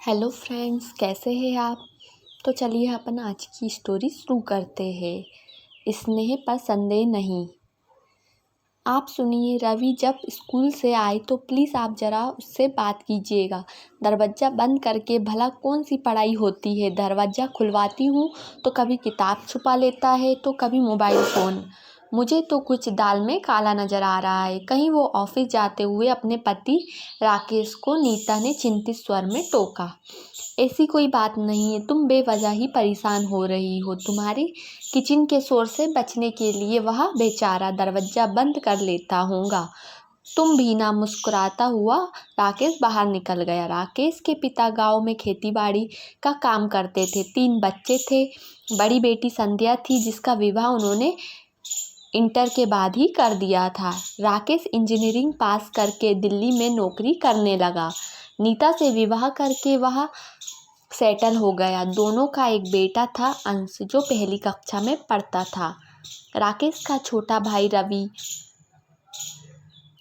Hello friends, कैसे हैं आप। तो चलिए अपन आज की स्टोरी शुरू करते हैं। स्नेह पर संदेह नहीं। आप सुनिए, रवि जब स्कूल से आए तो प्लीज़ आप ज़रा उससे बात कीजिएगा। दरवाज़ा बंद करके भला कौन सी पढ़ाई होती है। दरवाज़ा खुलवाती हूँ तो कभी किताब छुपा लेता है तो कभी मोबाइल फ़ोन। मुझे तो कुछ दाल में काला नज़र आ रहा है। कहीं वो ऑफिस जाते हुए अपने पति राकेश को नीता ने चिंतित स्वर में टोका। ऐसी कोई बात नहीं है, तुम बेवजह ही परेशान हो रही हो। तुम्हारे किचन के शोर से बचने के लिए वह बेचारा दरवाज़ा बंद कर लेता होगा। तुम भी ना। मुस्कुराता हुआ राकेश बाहर निकल गया। राकेश के पिता गांव में खेतीबाड़ी का काम करते थे। 3 बच्चे थे। बड़ी बेटी संध्या थी जिसका विवाह उन्होंने इंटर के बाद ही कर दिया था। राकेश इंजीनियरिंग पास करके दिल्ली में नौकरी करने लगा। नीता से विवाह करके वह सेटल हो गया। दोनों का एक बेटा था, अंश, जो पहली कक्षा में पढ़ता था। राकेश का छोटा भाई रवि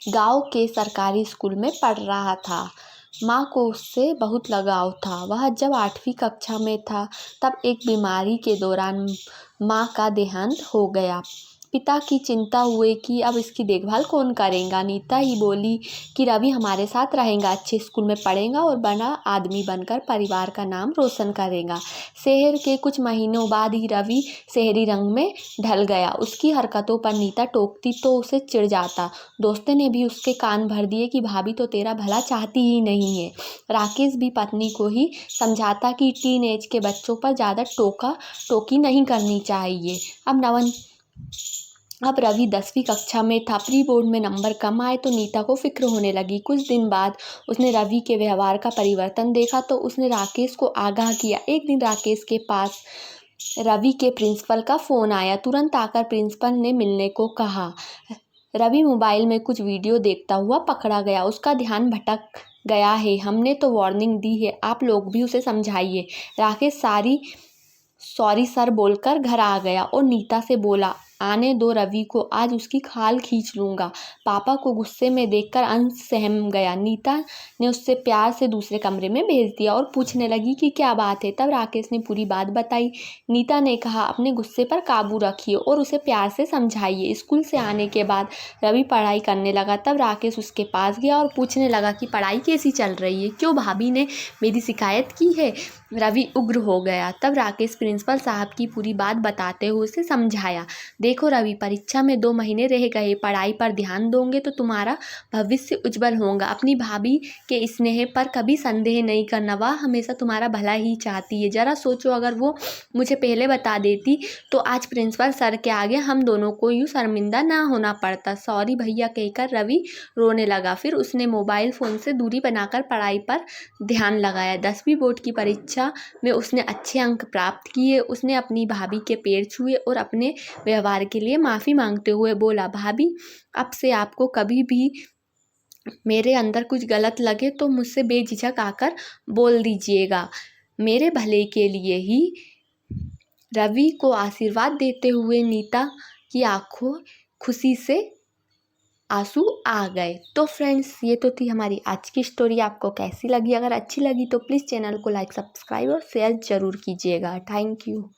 गांव के सरकारी स्कूल में पढ़ रहा था। माँ को उससे बहुत लगाव था। वह जब 8वीं कक्षा में था तब एक बीमारी के दौरान माँ का देहांत हो गया। पिता की चिंता हुई कि अब इसकी देखभाल कौन करेगा। नीता ही बोली कि रवि हमारे साथ रहेगा, अच्छे स्कूल में पढ़ेगा और बड़ा आदमी बनकर परिवार का नाम रोशन करेगा। शहर के कुछ महीनों बाद ही रवि शहरी रंग में ढल गया। उसकी हरकतों पर नीता टोकती तो उसे चिढ़ जाता। दोस्तों ने भी उसके कान भर दिए कि भाभी तो तेरा भला चाहती ही नहीं है। राकेश भी पत्नी को ही समझाता कि टीनेज के बच्चों पर ज़्यादा टोका टोकी नहीं करनी चाहिए। अब रवि 10वीं कक्षा में था। प्री बोर्ड में नंबर कम आए तो नीता को फिक्र होने लगी। कुछ दिन बाद उसने रवि के व्यवहार का परिवर्तन देखा तो उसने राकेश को आगाह किया। एक दिन राकेश के पास रवि के प्रिंसिपल का फ़ोन आया। तुरंत आकर प्रिंसिपल ने मिलने को कहा। रवि मोबाइल में कुछ वीडियो देखता हुआ पकड़ा गया। उसका ध्यान भटक गया है। हमने तो वार्निंग दी है, आप लोग भी उसे समझाइए। राकेश सॉरी सर बोलकर घर आ गया और नीता से बोला, आने दो रवि को, आज उसकी खाल खींच लूँगा। पापा को गुस्से में देखकर अंश सहम गया। नीता ने उससे प्यार से दूसरे कमरे में भेज दिया और पूछने लगी कि क्या बात है। तब राकेश ने पूरी बात बताई। नीता ने कहा, अपने गुस्से पर काबू रखिए और उसे प्यार से समझाइए। स्कूल से आने के बाद रवि पढ़ाई करने लगा। तब राकेश उसके पास गया और पूछने लगा कि पढ़ाई कैसी चल रही है, क्यों भाभी ने मेरी शिकायत की है। रवि उग्र हो गया। तब राकेश प्रिंसिपल साहब की पूरी बात बताते हुए उसे समझाया। देखो रवि, परीक्षा में 2 महीने रह गए। पढ़ाई पर ध्यान दोगे तो तुम्हारा भविष्य उज्जवल होगा। अपनी भाभी के स्नेह पर कभी संदेह नहीं करना, वह हमेशा तुम्हारा भला ही चाहती है। जरा सोचो, अगर वो मुझे पहले बता देती तो आज प्रिंसिपल सर के आगे हम दोनों को यूँ शर्मिंदा ना होना पड़ता। सॉरी भैया कहकर रवि रोने लगा। फिर उसने मोबाइल फ़ोन से दूरी बनाकर पढ़ाई पर ध्यान लगाया। 10वीं बोर्ड की परीक्षा में उसने अच्छे अंक प्राप्त किए। उसने अपनी भाभी के पैर छुए और अपने व्यवहार के लिए माफ़ी मांगते हुए बोला, भाभी अब से आपको कभी भी मेरे अंदर कुछ गलत लगे तो मुझसे बेझिझक आकर बोल दीजिएगा, मेरे भले के लिए ही। रवि को आशीर्वाद देते हुए नीता की आंखों खुशी से आंसू आ गए। तो फ्रेंड्स, ये तो थी हमारी आज की स्टोरी। आपको कैसी लगी? अगर अच्छी लगी तो प्लीज़ चैनल को लाइक, सब्सक्राइब और शेयर ज़रूर कीजिएगा। Thank you.